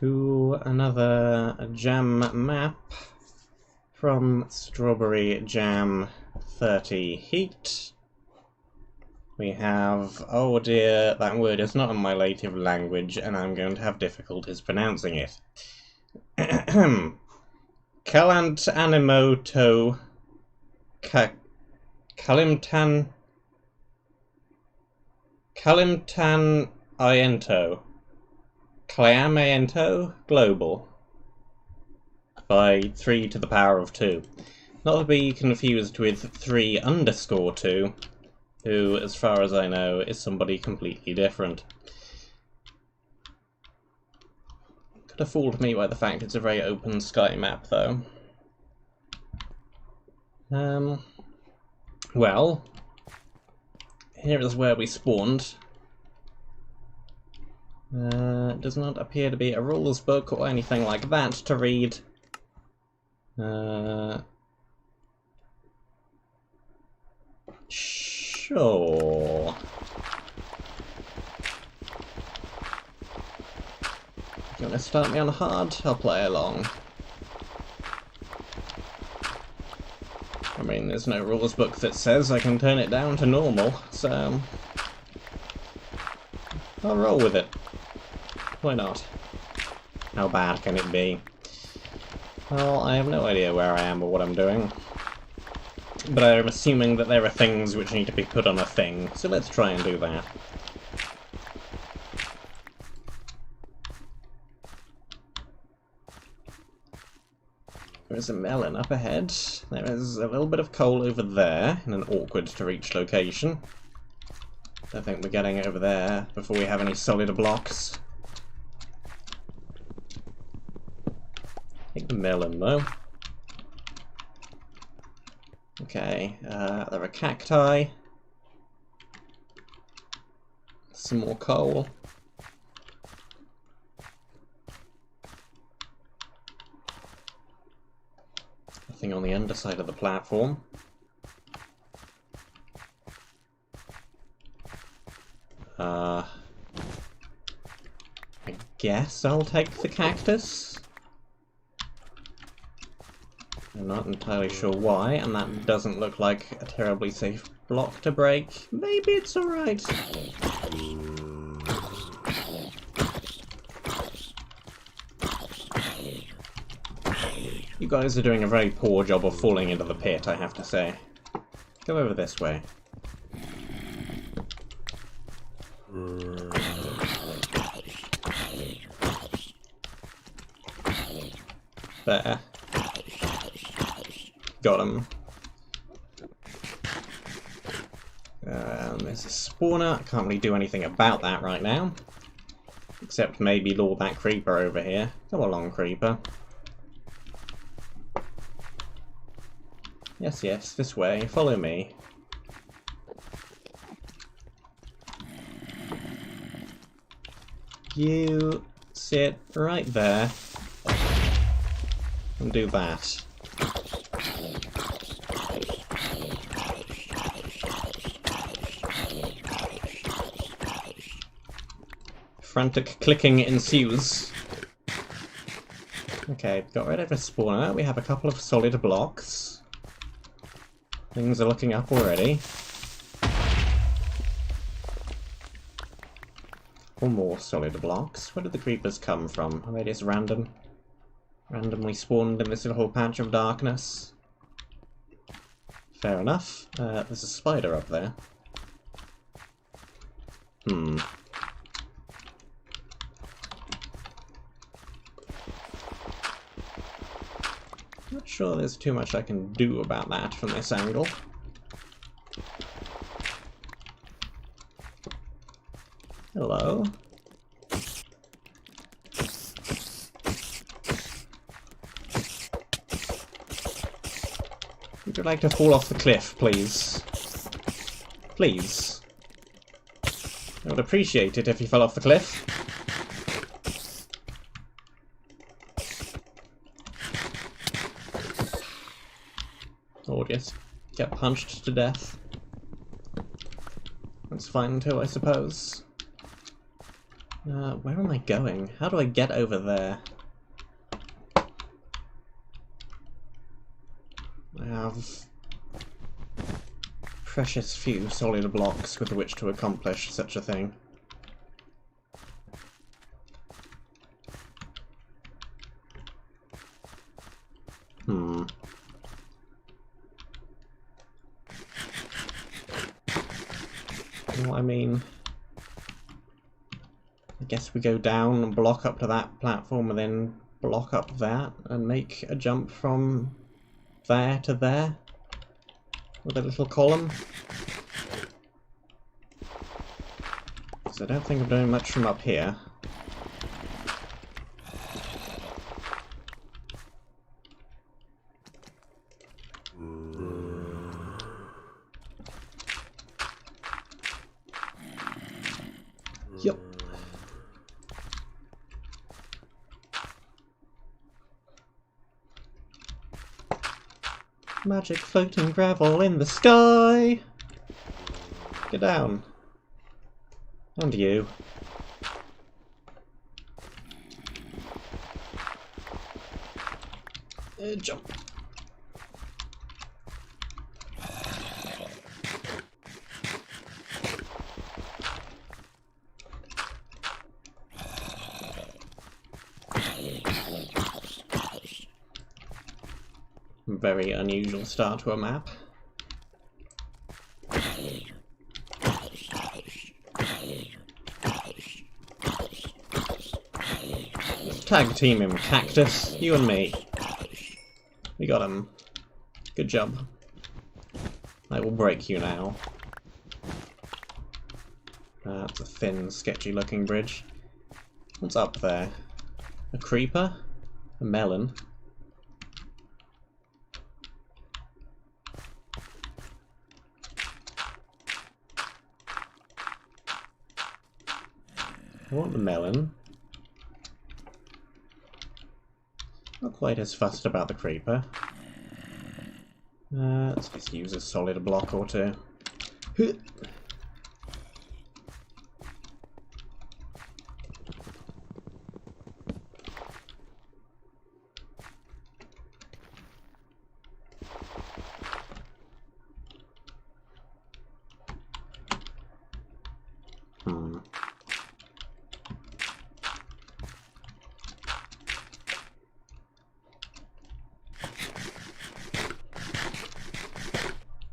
to another jam map from Strawberry Jam 30 Heat. We have, oh dear, that word is not in my native language and I'm going to have difficulties pronouncing it. Calentamiento, Calentamiento Global by 3 to the power of 2. Not to be confused with 3_2, who, as far as I know, is somebody completely different. Could have fooled me by the fact it's a very open sky map, though. Well, here is where we spawned. Does not appear to be a rules book or anything like that to read. Sure. If you want to start me on hard, I'll play along. I mean, there's no rules book that says I can turn it down to normal, so I'll roll with it. Why not? How bad can it be? Well, I have no idea where I am or what I'm doing. But I'm assuming that there are things which need to be put on a thing, so let's try and do that. There is a melon up ahead. There is a little bit of coal over there, in an awkward to reach location. I think we're getting over there before we have any solid blocks. Take the melon though. Okay, there are cacti. Some more coal. Nothing on the underside of the platform. I guess I'll take the cactus. I'm not entirely sure why, and that doesn't look like a terribly safe block to break. Maybe it's alright. You guys are doing a very poor job of falling into the pit, I have to say. Go over this way. There. Got him. There's a spawner. I can't really do anything about that right now. Except maybe lure that creeper over here. Come along, creeper. Yes, yes, this way. Follow me. You sit right there. And do that. Frantic clicking ensues. Okay, got rid of a spawner. We have a couple of solid blocks. Things are looking up already. Or more solid blocks. Where did the creepers come from? Are they just randomly spawned in this little patch of darkness? Fair enough. There's a spider up there. Not sure there's too much I can do about that from this angle. Hello. Would you like to fall off the cliff, please? Please. I would appreciate it if you fell off the cliff. Or just get punched to death. That's fine too, I suppose. Where am I going? How do I get over there? I have precious few solid blocks with which to accomplish such a thing. You know what I mean? I guess we go down and block up to that platform and then block up that and make a jump from there to there with a little column. Because I don't think I'm doing much from up here. Yep. Magic floating gravel in the sky! Get down. And you. Jump. Very unusual start to a map. Let's tag team him, Cactus. You and me. We got him. Good job. I will break you now. That's a thin, sketchy looking bridge. What's up there? A creeper? A melon? I want the melon. Not quite as fussed about the creeper. Let's just use a solid block or two.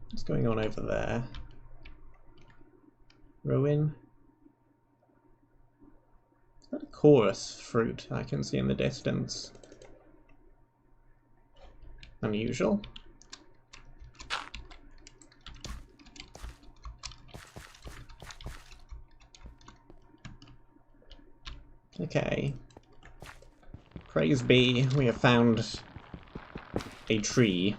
What's going on over there? Ruin? Is that a chorus fruit I can see in the distance? Unusual. Okay. Praise be, we have found a tree.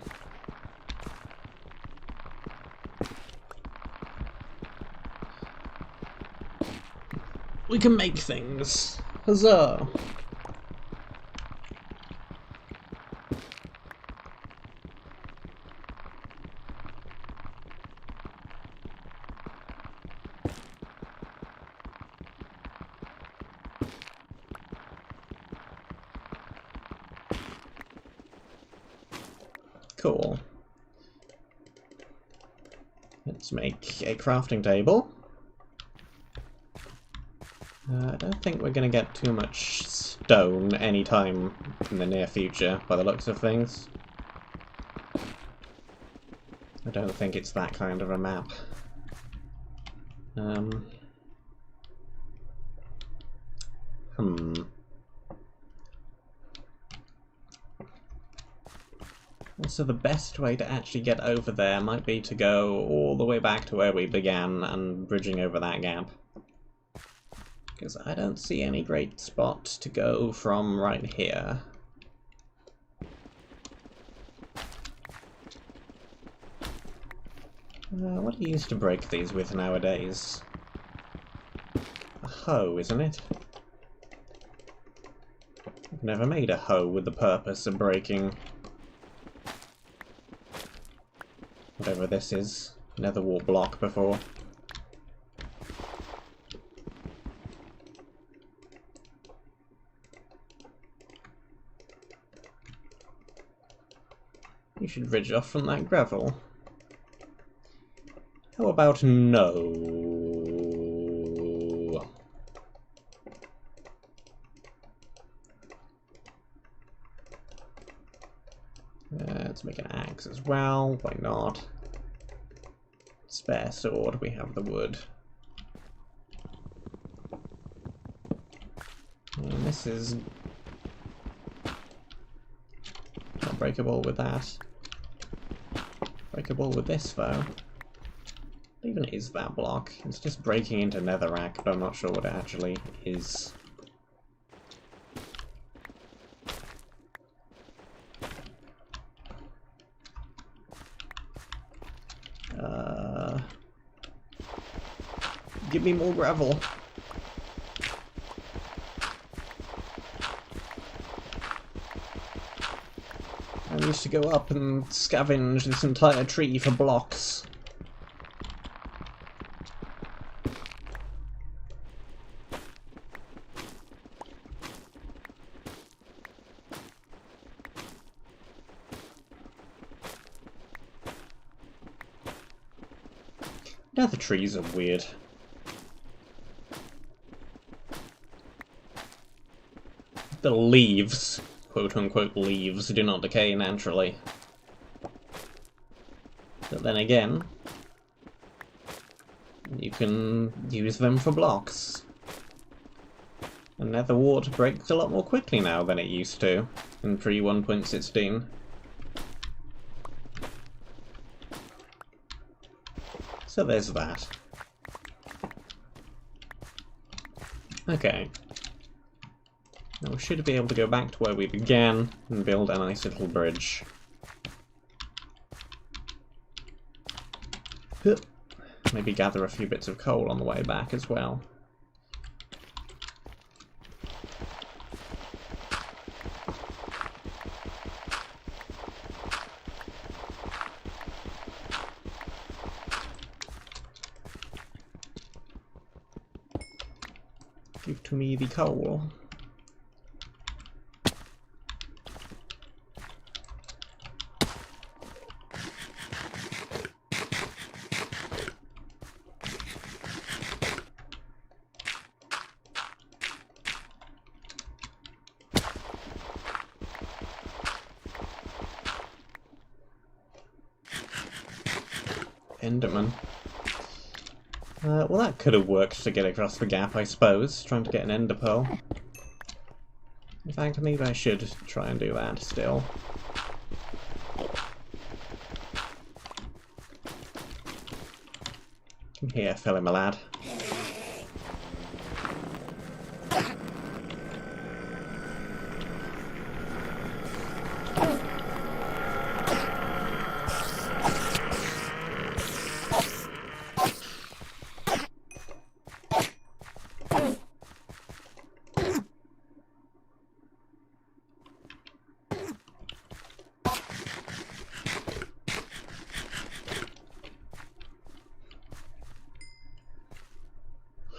We can make things. Huzzah! Cool. Let's make a crafting table. I don't think we're going to get too much stone anytime in the near future, by the looks of things. I don't think it's that kind of a map. So the best way to actually get over there might be to go all the way back to where we began and bridging over that gap. Because I don't see any great spot to go from right here. What do you use to break these with nowadays? A hoe, isn't it? I've never made a hoe with the purpose of breaking whatever this is. Nether wall block before. You should ridge off from that gravel. How about no? Let's make an axe as well. Why not? Spare sword. We have the wood. And this is not breakable with that. Breakable with this, though. What even is that block? It's just breaking into netherrack, but I'm not sure what it actually is. Give me more gravel. I used to go up and scavenge this entire tree for blocks. Nether trees are weird. The leaves, quote-unquote leaves, do not decay naturally. But then again, you can use them for blocks. And nether wart breaks a lot more quickly now than it used to in pre-1.16. So there's that. Okay. Now we should be able to go back to where we began and build a nice little bridge. Maybe gather a few bits of coal on the way back as well. Give to me the coal. Enderman. Well, that could have worked to get across the gap, I suppose, trying to get an ender pearl. In fact, maybe I should try and do that still. Come here, fellow my lad.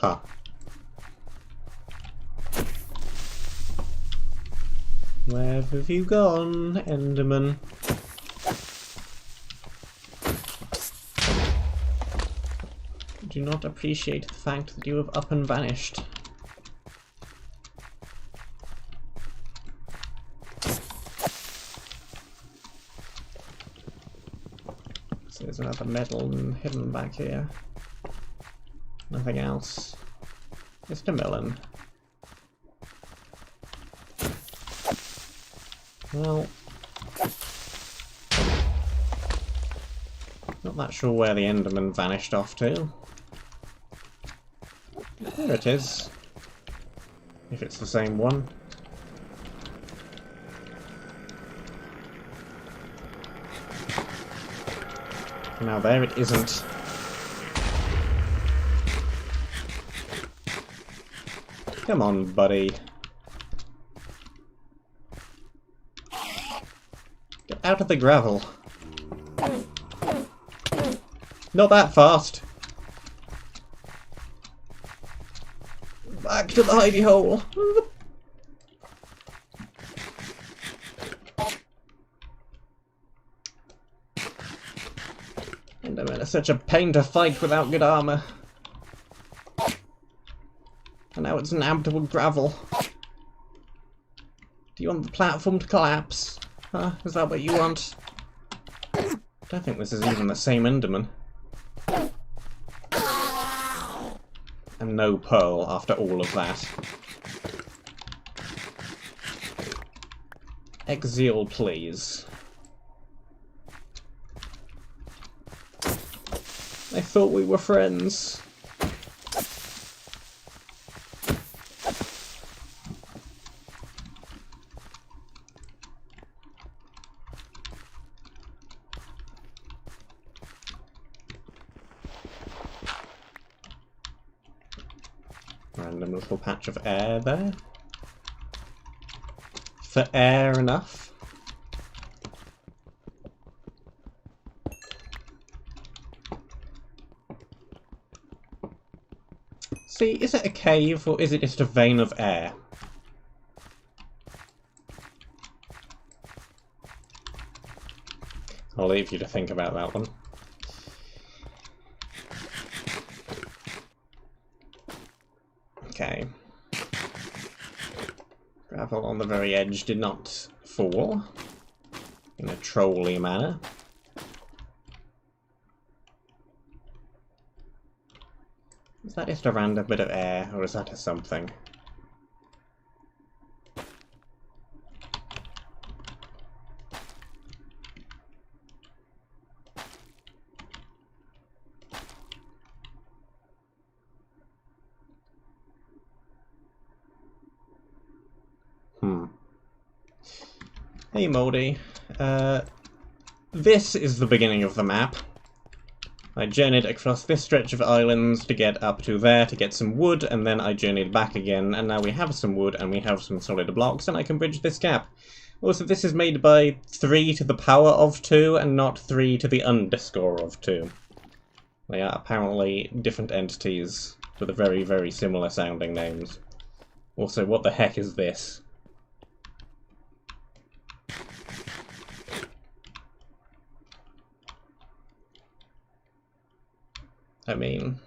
Huh. Where have you gone, Enderman? Do not appreciate the fact that you have up and vanished. So there's another metal hidden back here. Nothing else. Just a melon. Well, not that sure where the Enderman vanished off to. There it is. If it's the same one. Now there it isn't. Come on, buddy. Get out of the gravel. Not that fast. Back to the hidey hole. Endermen are such a pain to fight without good armor. And now it's nabbed with gravel. Do you want the platform to collapse? Huh? Is that what you want? I don't think this is even the same Enderman. And no pearl after all of that. Exile, please. I thought we were friends. Random little patch of air there. For air enough. See, is it a cave or is it just a vein of air? I'll leave you to think about that one. Okay. Gravel on the very edge did not fall in a trolly manner. Is that just a random bit of air, or is that a something? Hey Moldy, this is the beginning of the map. I journeyed across this stretch of islands to get up to there to get some wood, and then I journeyed back again, and now we have some wood and we have some solid blocks, and I can bridge this gap. Also, this is made by 3 to the power of 2, and not 3 to the underscore of 2. They are apparently different entities with very, very similar sounding names. Also, what the heck is this? I mean...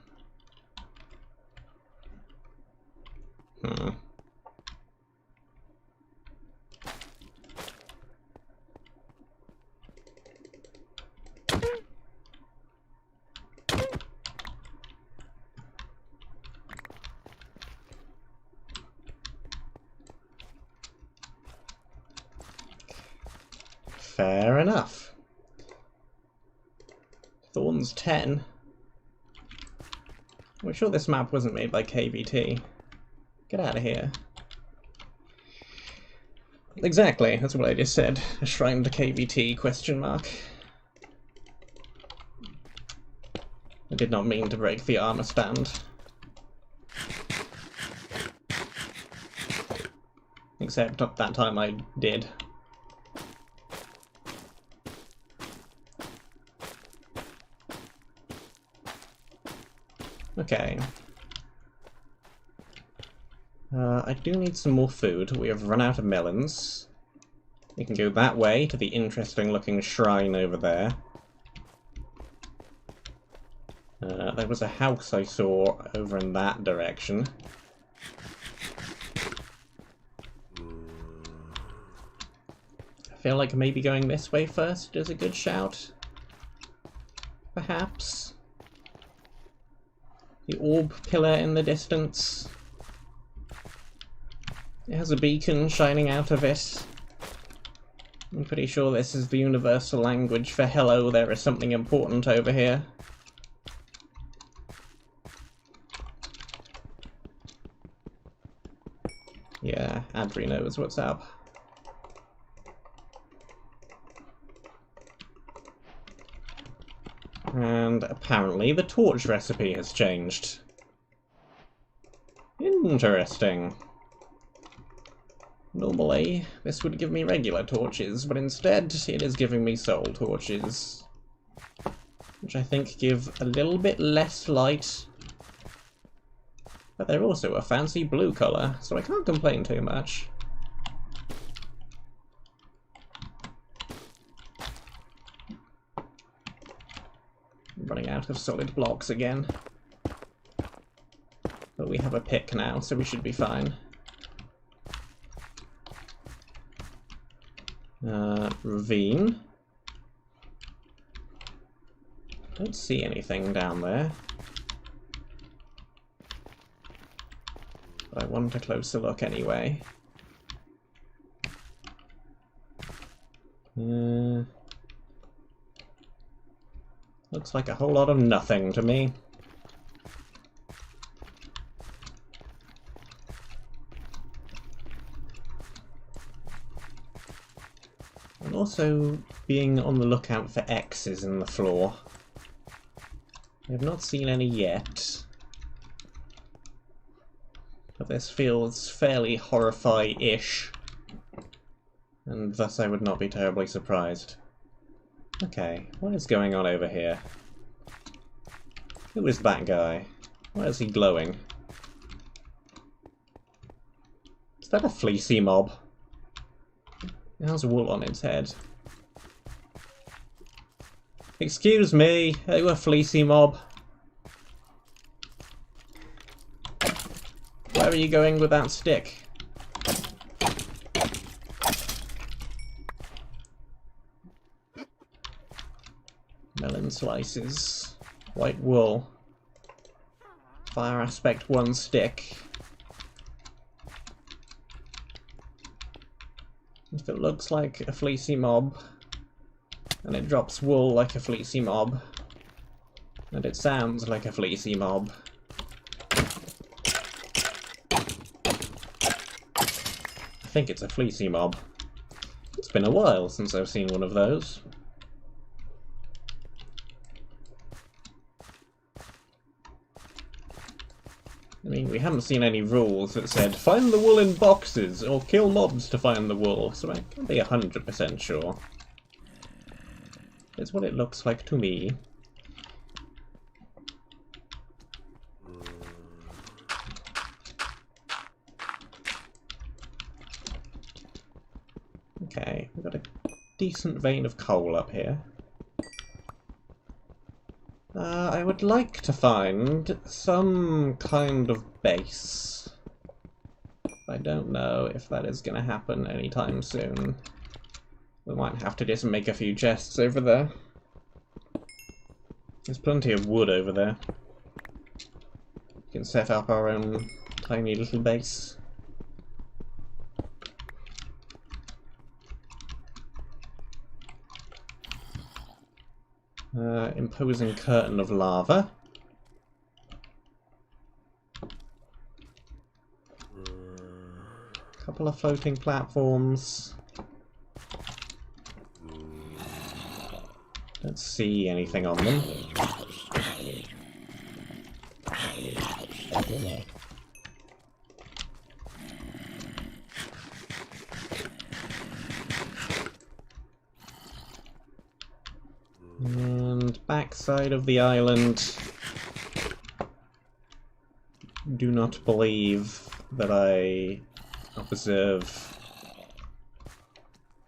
Fair enough. Thorns 10. We're sure this map wasn't made by KBT. Get out of here. Exactly, that's what I just said. A shrine to KBT, question mark. I did not mean to break the armor stand. Except at that time I did. Okay. I do need some more food. We have run out of melons. We can go that way to the interesting looking shrine over there. There was a house I saw over in that direction. I feel like maybe going this way first is a good shout. Perhaps. The orb pillar in the distance. It has a beacon shining out of it. I'm pretty sure this is the universal language for hello, there is something important over here. Yeah, Adri knows what's up. And apparently the torch recipe has changed. Interesting. Normally, this would give me regular torches, but instead it is giving me soul torches. Which I think give a little bit less light. But they're also a fancy blue colour, so I can't complain too much. running out of solid blocks again. But we have a pick now, so we should be fine. Ravine. Don't see anything down there. But I want a closer look anyway. Looks like a whole lot of nothing to me. I'm also being on the lookout for X's in the floor. I have not seen any yet. But this feels fairly horrify-ish. And thus I would not be terribly surprised. Okay, what is going on over here? Who is that guy? Why is he glowing? Is that a fleecy mob? It has wool on its head. Excuse me, are you a fleecy mob? Where are you going with that stick? Melon slices. White wool. Fire aspect 1 stick. If it looks like a fleecy mob, and it drops wool like a fleecy mob, and it sounds like a fleecy mob, I think it's a fleecy mob. It's been a while since I've seen one of those. I mean, we haven't seen any rules that said, find the wool in boxes, or kill mobs to find the wool, so I can't be 100% sure. It's what it looks like to me. Okay, we've got a decent vein of coal up here. I would like to find some kind of base. I don't know if that is going to happen anytime soon. We might have to just make a few chests over there. There's plenty of wood over there. We can set up our own tiny little base. Imposing curtain of lava. Couple of floating platforms. Don't see anything on them. And backside of the island. Do not believe that I observe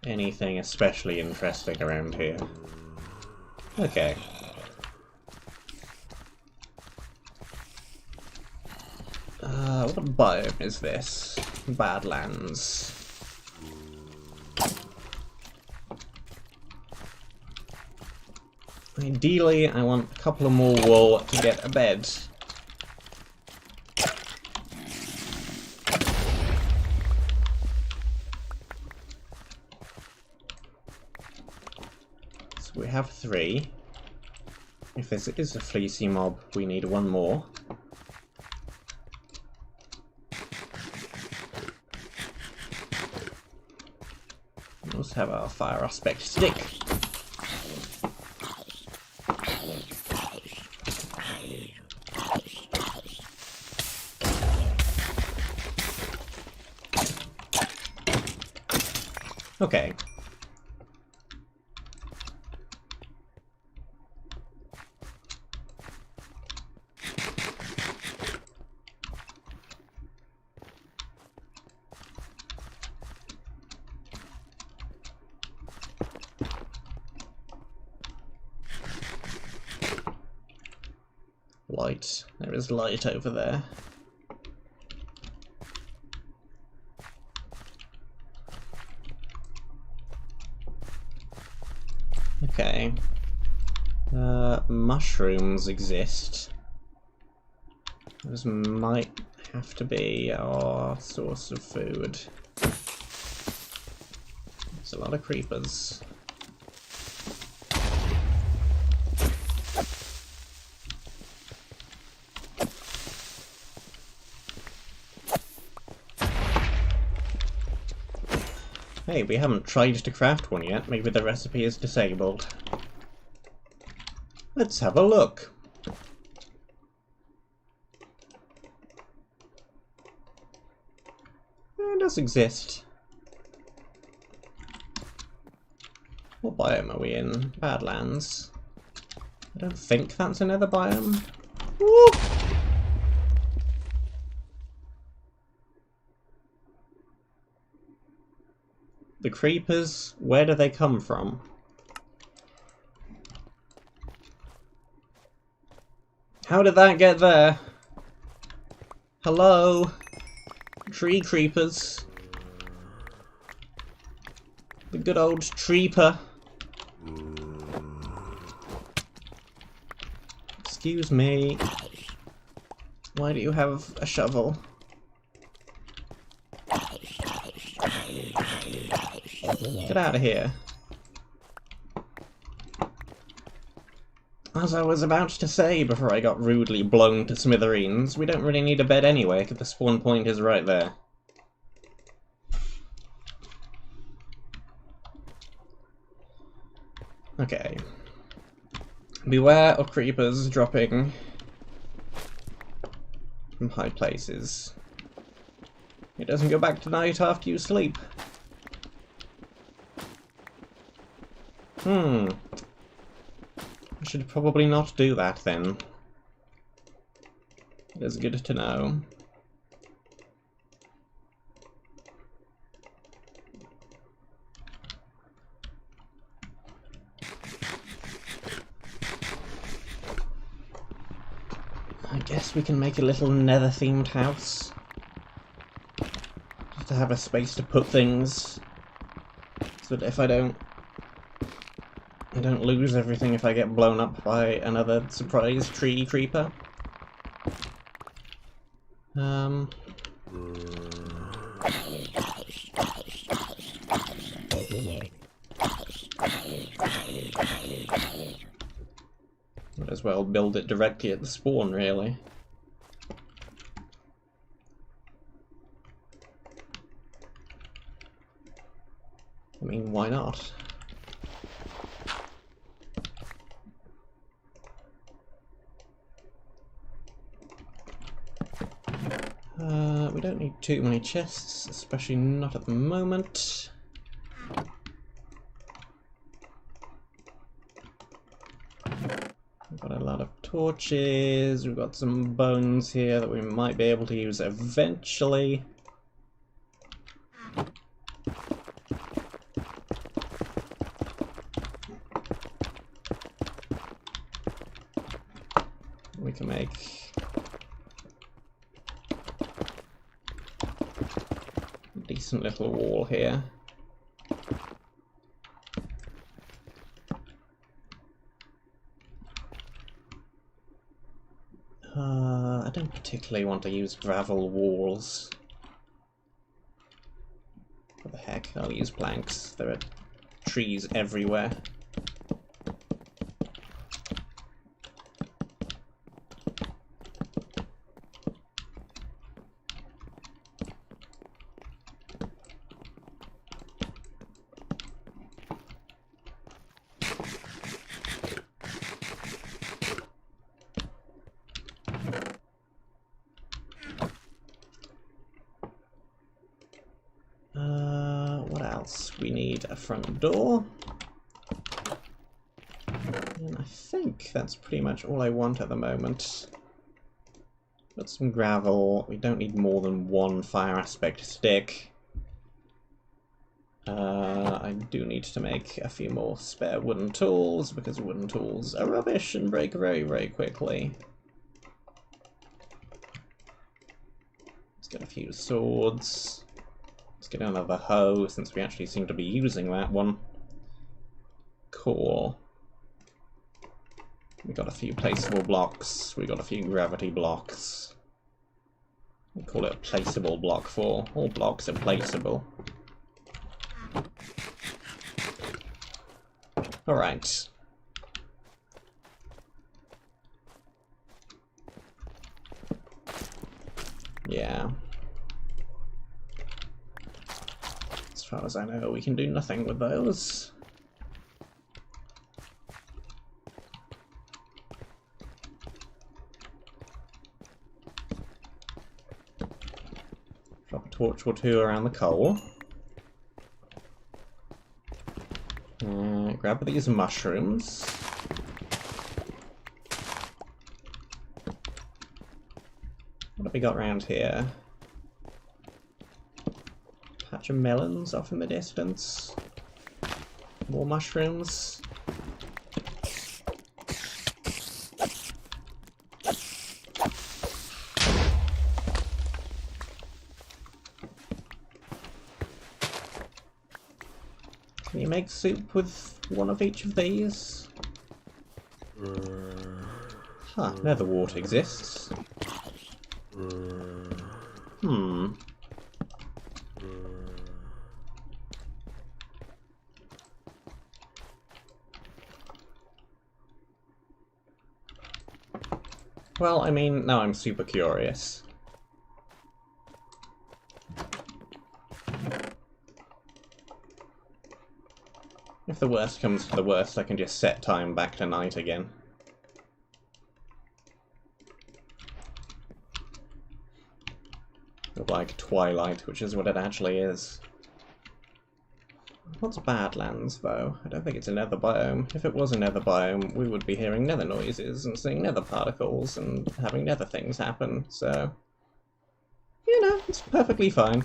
anything especially interesting around here. Okay. What biome is this? Badlands. Ideally, I want a couple of more wool to get a bed. So we have 3. If this is a fleecy mob, we need 1 more. We also have our fire aspect stick. Okay. light. There is light over there. Okay. Mushrooms exist. Those might have to be our source of food. There's a lot of creepers. Hey, we haven't tried to craft one yet. Maybe the recipe is disabled. Let's have a look. It does exist. What biome are we in? Badlands. I don't think that's another biome. Woo! The creepers, where do they come from? How did that get there? Hello? Tree creepers. The good old treeper. Excuse me. Why do you have a shovel? Get out of here. As I was about to say before I got rudely blown to smithereens, we don't really need a bed anyway, because the spawn point is right there. Okay. Beware of creepers dropping from high places. It doesn't go back to night after you sleep. I should probably not do that then. It is good to know. I guess we can make a little nether-themed house. Just to have a space to put things. So that if I don't lose everything if I get blown up by another surprise tree creeper. Might as well build it directly at the spawn, really. I mean, why not? We don't need too many chests, especially not at the moment. We've got a lot of torches, we've got some bones here that we might be able to use eventually. We can make a decent little wall here. I don't particularly want to use gravel walls. What the heck, I'll use planks. There are trees everywhere. What else? We need a front door. And I think that's pretty much all I want at the moment. Got some gravel. We don't need more than one fire aspect stick. I do need to make a few more spare wooden tools, because wooden tools are rubbish and break very, very quickly. few swords. Let's get another hoe, since we actually seem to be using that one. Cool. We got a few placeable blocks. We got a few gravity blocks. We call it a placeable block for all blocks are placeable. Alright. Yeah. As far as I know, we can do nothing with those. Drop a torch or two around the coal. Grab these mushrooms. What have we got around here? Patch of melons off in the distance. More mushrooms. Can you make soup with one of each of these? Huh, nether wart exists. Well, I mean, now I'm super curious. If the worst comes to the worst, I can just set time back to night again. Or like twilight, which is what it actually is. What's Badlands, though? I don't think it's a nether biome. If it was a nether biome, we would be hearing nether noises and seeing nether particles and having nether things happen, so... you know, it's perfectly fine.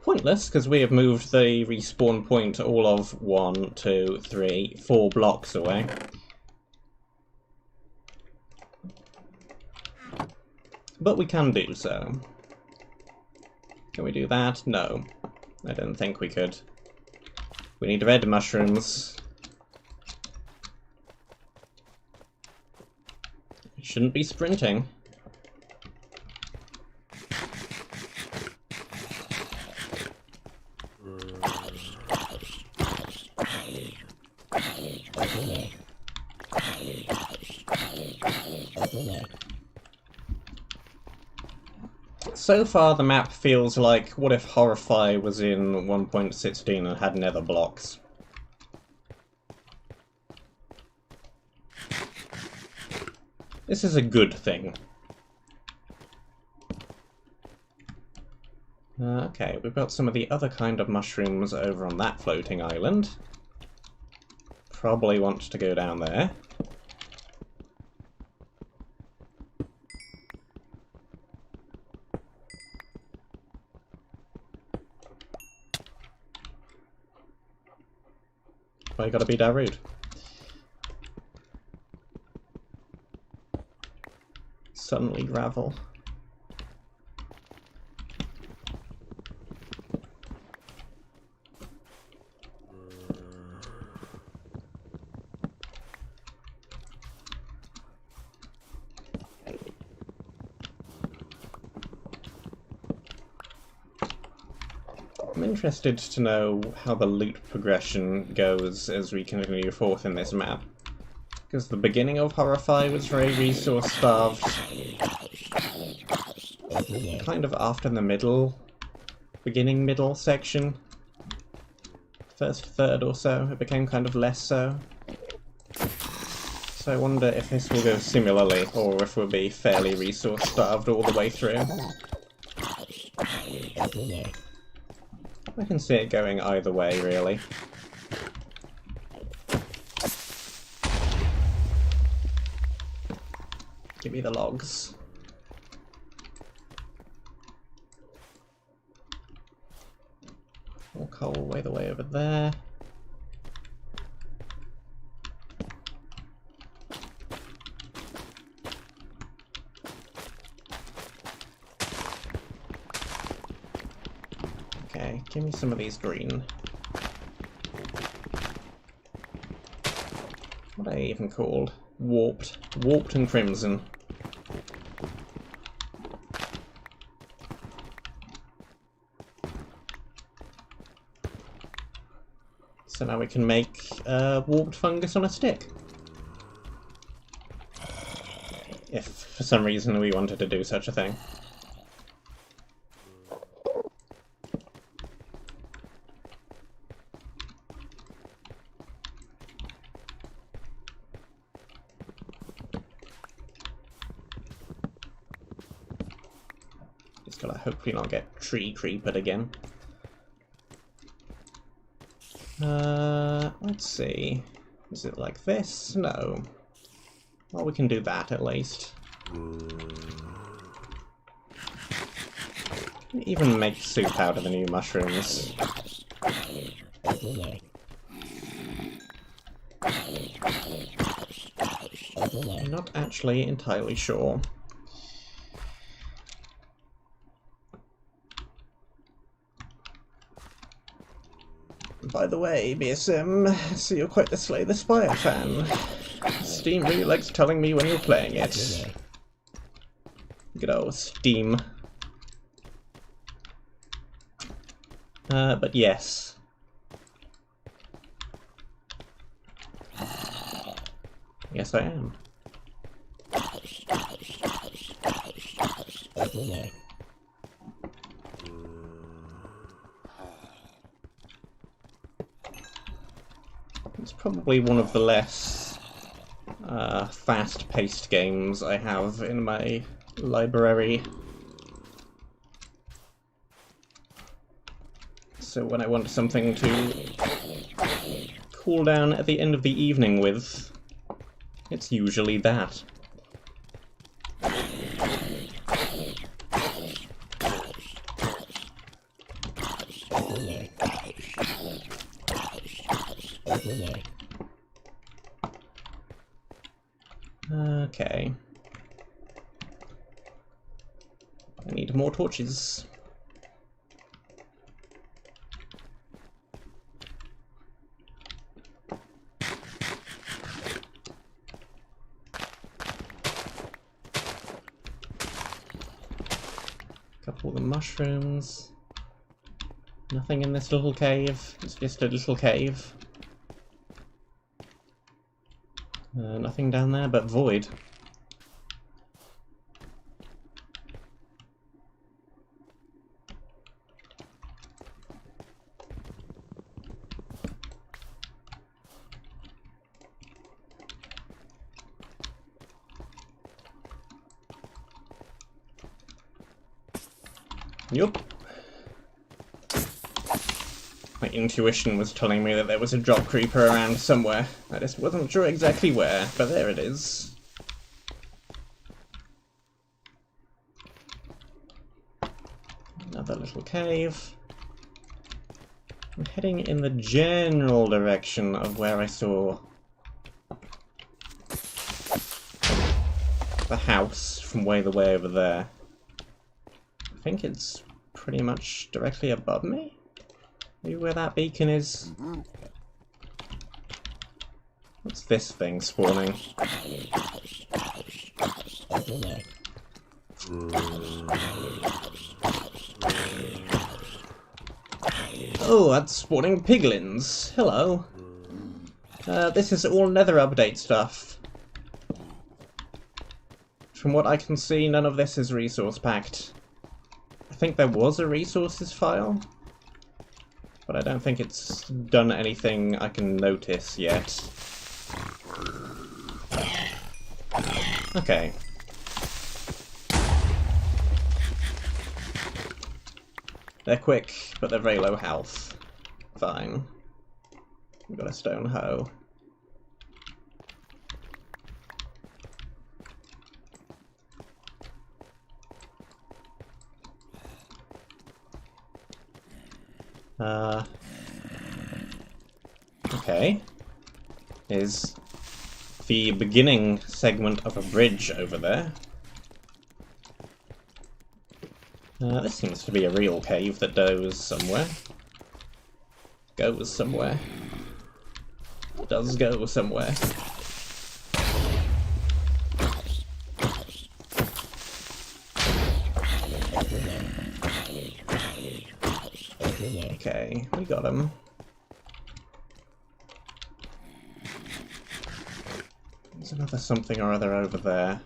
Pointless, because we have moved the respawn point all of 1, 2, 3, 4 blocks away. But we can do so. Can we do that? No. I don't think we could. We need red mushrooms. We shouldn't be sprinting. So far, the map feels like, what if Horrify was in 1.16 and had nether blocks? This is a good thing. Okay, we've got some of the other kind of mushrooms over on that floating island. Probably want to go down there. Why you gotta be that rude? Suddenly gravel. I'm interested to know how the loot progression goes as we continue forth in this map. Because the beginning of Horrify was very resource-starved. Kind of after the beginning-middle section. First third or so, it became kind of less so. So I wonder if this will go similarly, or if we'll be fairly resource-starved all the way through. I can see it going either way, really. Give me the logs. More coal way the way over there. Give me some of these green. What are they even called? Warped. Warped and crimson. So now we can make warped fungus on a stick. If for some reason we wanted to do such a thing. Just gotta hopefully not get tree creepered again. Let's see. Is it like this? No. Well, we can do that at least. Can even make soup out of the new mushrooms. I'm not actually entirely sure. By the way, BSM, so you're quite the Slay the Spire fan. Steam really likes telling me when you're playing it. Good old Steam. But yes. Yes, I am. It's probably one of the less fast-paced games I have in my library. So when I want something to cool down at the end of the evening with, it's usually that. Okay. I need more torches. Couple of the mushrooms. Nothing in this little cave. It's just a little cave. Nothing down there but void. Yup. My intuition was telling me that there was a drop creeper around somewhere. I just wasn't sure exactly where, but there it is. Another little cave. I'm heading in the general direction of where I saw the house from way over there. I think it's pretty much directly above me. Maybe where that beacon is. What's this thing spawning? Oh, that's spawning piglins. Hello. This is all Nether update stuff. From what I can see, none of this is resource packed. I think there was a resources file, but I don't think it's done anything I can notice yet. Okay. They're quick, but they're very low health. Fine. We've got a stone hoe. Okay. Is the beginning segment of a bridge over there. This seems to be a real cave that goes somewhere. goes somewhere. It does go somewhere. Okay, we got him. There's another something or other over there.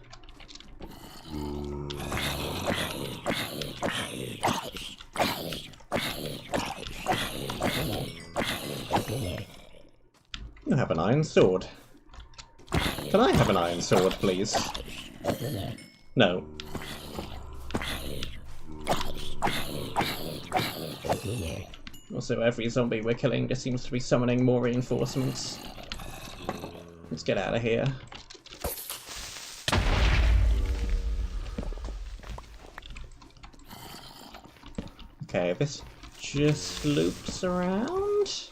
You have an iron sword. Can I have an iron sword, please? No. Also, every zombie we're killing just seems to be summoning more reinforcements. Let's get out of here. Okay, this just loops around.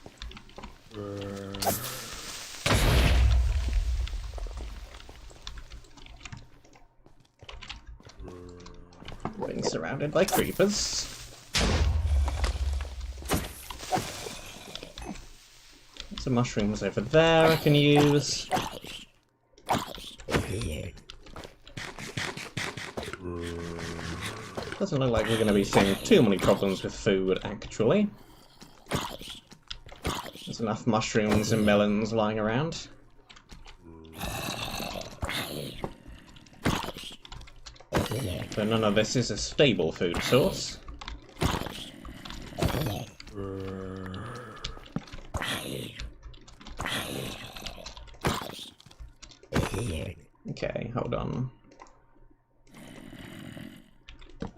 Being surrounded by creepers. Some mushrooms over there I can use. Doesn't look like we're going to be seeing too many problems with food, actually. There's enough mushrooms and melons lying around. So none of this is a stable food source. Okay, hold on.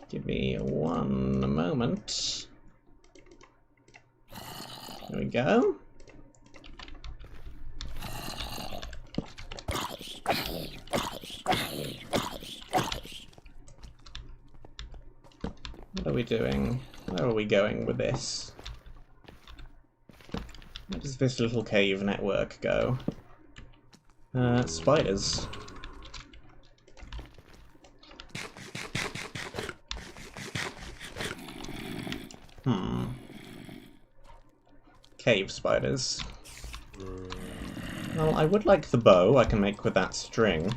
Give me one moment. There we go. What are we doing? Where are we going with this? Where does this little cave network go? Spiders. Cave spiders. Well, I would like the bow I can make with that string.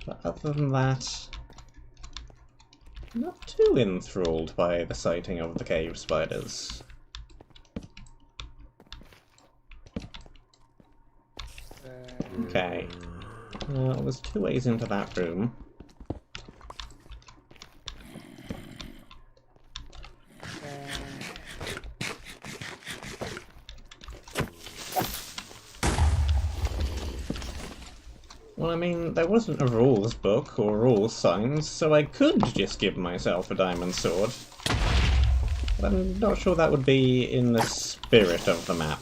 But other than that, not too enthralled by the sighting of the cave spiders. Okay. Well, there's two ways into that room. Well, I mean, there wasn't a rules book or rules signs, so I could just give myself a diamond sword. But I'm not sure that would be in the spirit of the map.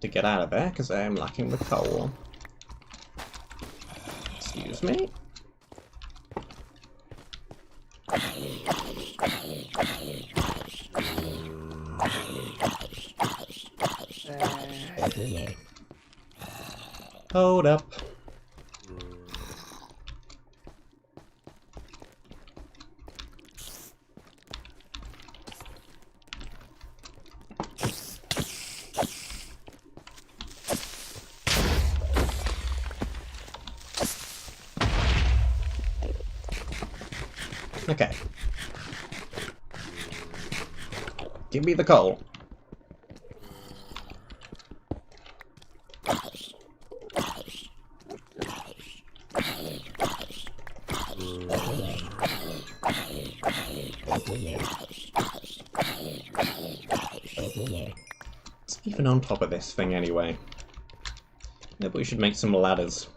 To get out of there, because I am lacking the coal. Excuse me. Hold up. Okay. Give me the coal. It's even on top of this thing anyway. Maybe we should make some ladders.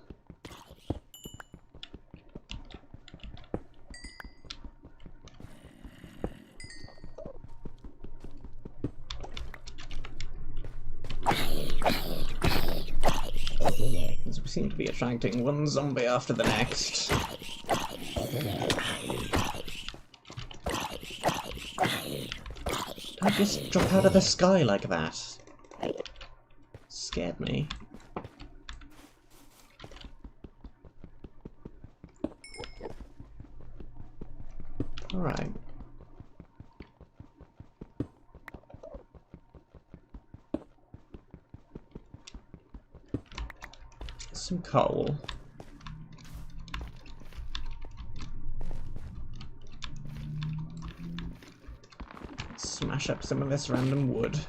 As we seem to be attracting one zombie after the next. Don't just drop out of the sky like that. Scared me. some coal. Smash up some of this random wood.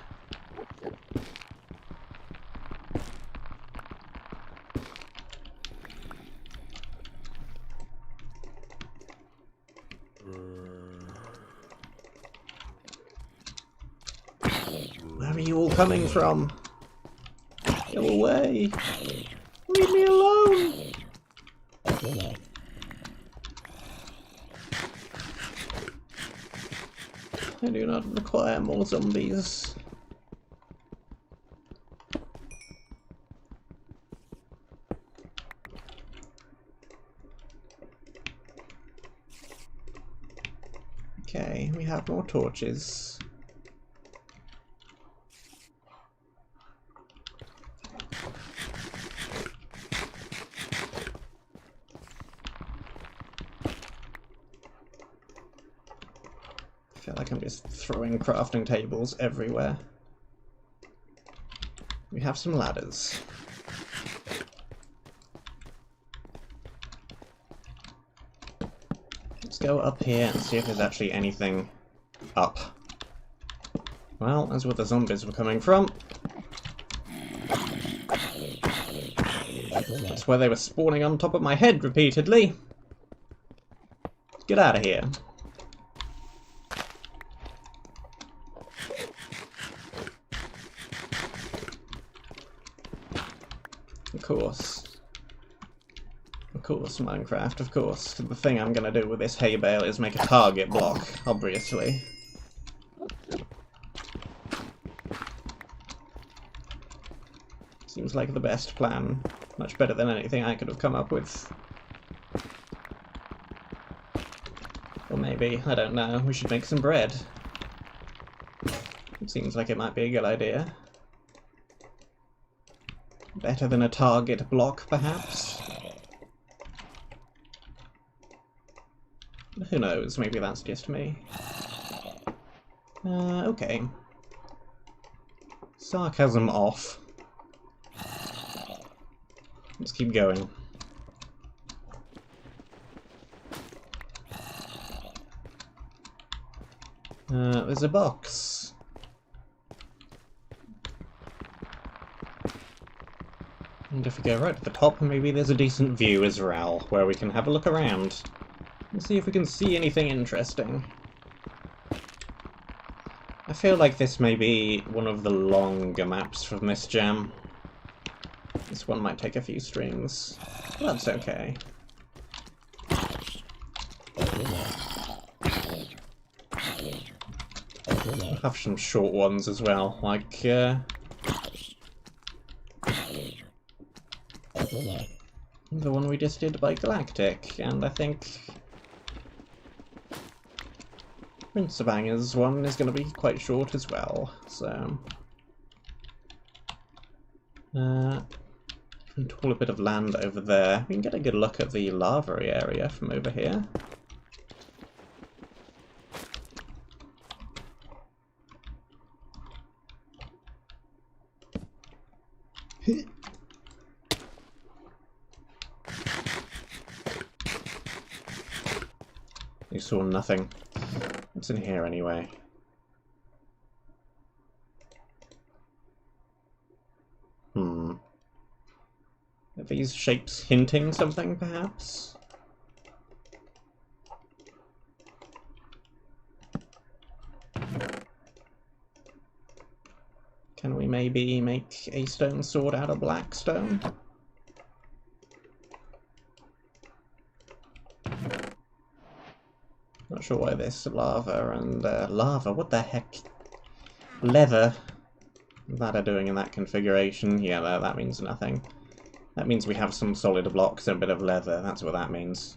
Where are you all coming from? Go away! Leave me alone! I do not require more zombies. Okay, we have more torches. I feel like I'm just throwing crafting tables everywhere. We have some ladders. Let's go up here and see if there's actually anything up. Well, that's where the zombies were coming from. That's where they were spawning on top of my head repeatedly. Get out of here. Of course, Minecraft, of course. The thing I'm gonna do with this hay bale is make a target block, obviously. Seems like the best plan. Much better than anything I could have come up with. Or maybe, I don't know, we should make some bread. It seems like it might be a good idea. Better than a target block, perhaps? Who knows, maybe that's just me. Okay. Sarcasm off. Let's keep going. There's a box. And if we go right to the top, maybe there's a decent view as well, where we can have a look around and see if we can see anything interesting. I feel like this may be one of the longer maps from this jam. This one might take a few streams. That's okay. I'll have some short ones as well, like the one we just did by Galactic, and I think Prince of Banger's one is going to be quite short as well, so control a bit of land over there. We can get a good look at the lava area from over here. You saw nothing. What's in here anyway? Are these shapes hinting something, perhaps? Can we maybe make a stone sword out of black stone? Not sure why this lava and lava, what the heck? Leather. That are doing in that configuration. Yeah, that means nothing. That means we have some solid blocks and a bit of leather. That's what that means.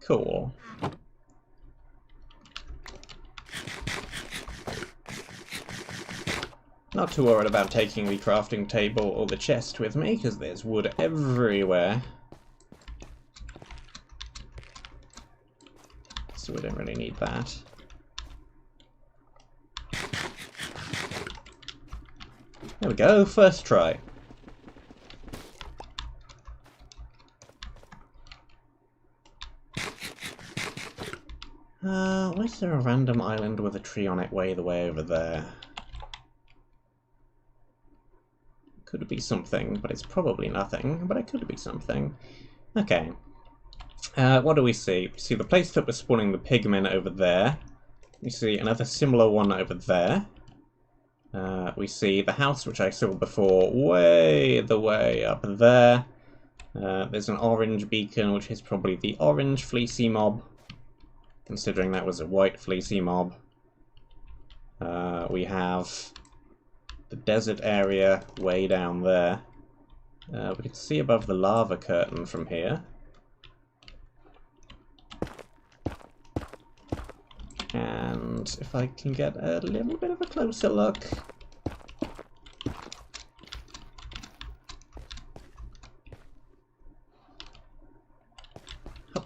Cool. Not too worried about taking the crafting table or the chest with me, because there's wood everywhere. So we don't really need that. There we go, first try. Why is there a random island with a tree on it way the way over there? Could be something, but it's probably nothing, but it could be something. Okay. What do we see? We see the place that was spawning the pigmen over there. We see another similar one over there. We see the house which I saw before way the way up there. There's an orange beacon, which is probably the orange fleecy mob, considering that was a white fleecy mob. We have the desert area way down there. We can see above the lava curtain from here. And if I can get a little bit of a closer look. Oh.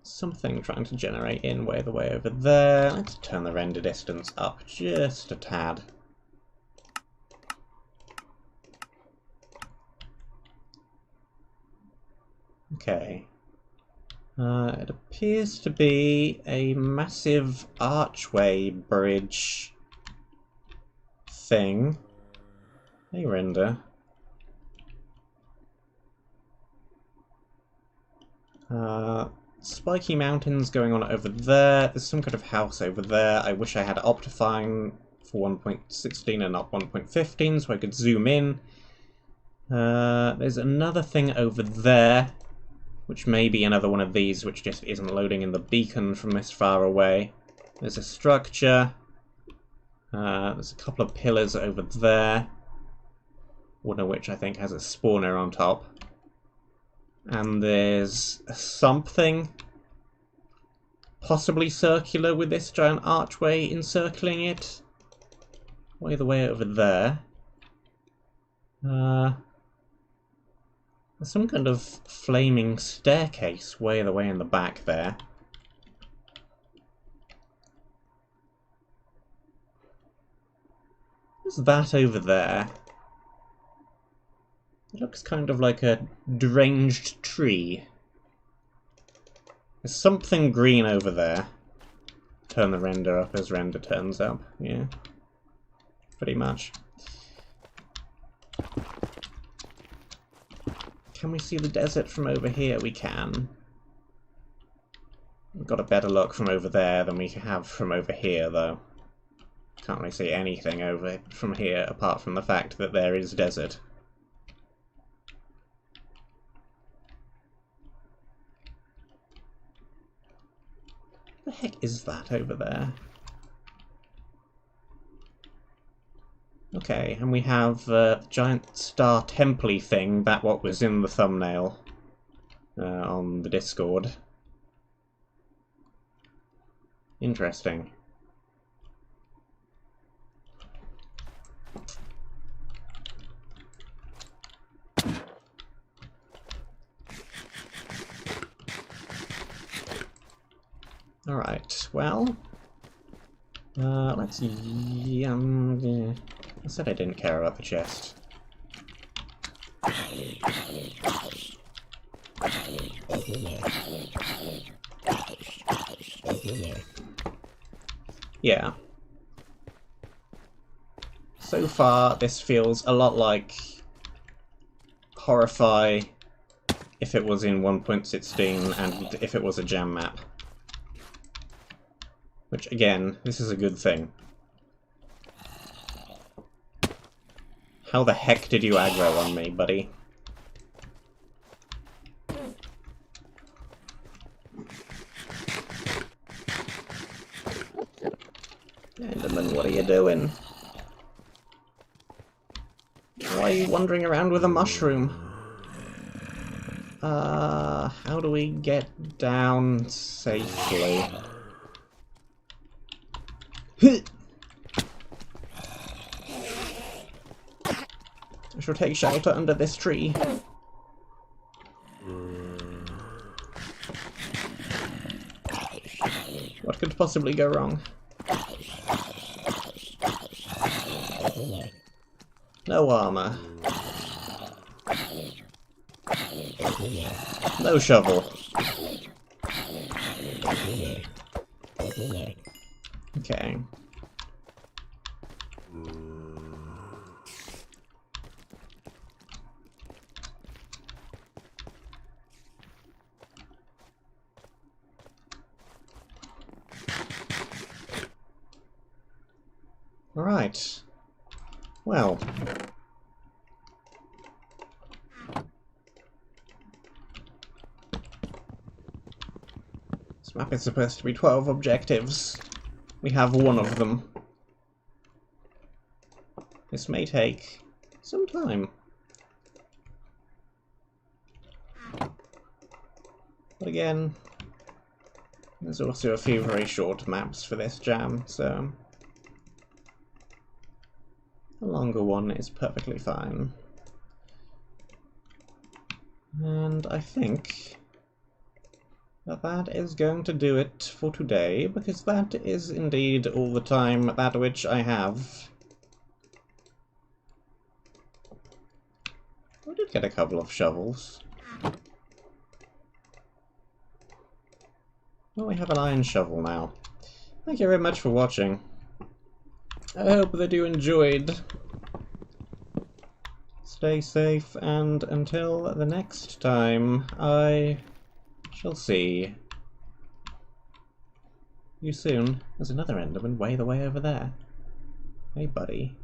Something trying to generate in way the way over there. Let's turn the render distance up just a tad. Okay. It appears to be a massive archway bridge thing. Hey, render. Spiky mountains going on over there. There's some kind of house over there. I wish I had Optifine for 1.16 and not 1.15 so I could zoom in. There's another thing over there, which may be another one of these which just isn't loading in the beacon from this far away. There's a structure. There's a couple of pillars over there, one of which I think has a spawner on top. And there's something possibly circular with this giant archway encircling it. Way the way over there. There's some kind of flaming staircase way the way in the back there. What's that over there? It looks kind of like a deranged tree. There's something green over there. Turn the render up as render turns up. Yeah, pretty much. Can we see the desert from over here? We can. We've got a better look from over there than we have from over here, though. Can't really see anything over from here apart from the fact that there is desert. What the heck is that over there? Okay, and we have the giant star temple-y thing, that what was in the thumbnail on the Discord. Interesting. Alright, well, let's... I said I didn't care about the chest. Yeah. So far, this feels a lot like Horrify if it was in 1.16 and if it was a jam map. Which, again, this is a good thing. How the heck did you aggro on me, buddy? Enderman, what are you doing? Why are you wandering around with a mushroom? How do we get down safely? I shall take shelter under this tree. What could possibly go wrong? No armor. No shovel. Okay. Right. Well. This map is supposed to be 12 objectives. We have one of them. This may take some time. But again, there's also a few very short maps for this jam, so a longer one is perfectly fine. And I think that is going to do it for today, because that is indeed all the time that which I have. I did get a couple of shovels. Well, we have an iron shovel now. Thank you very much for watching. I hope that you enjoyed. Stay safe, and until the next time, I shall see you soon. There's another Enderman way the way over there. Hey buddy,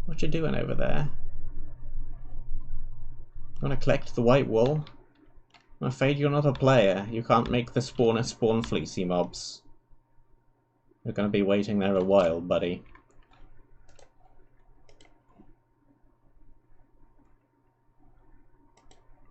what you doing over there? You wanna collect the white wool? I'm afraid you're not a player. You can't make the spawner spawn fleecy mobs. You're gonna be waiting there a while, buddy.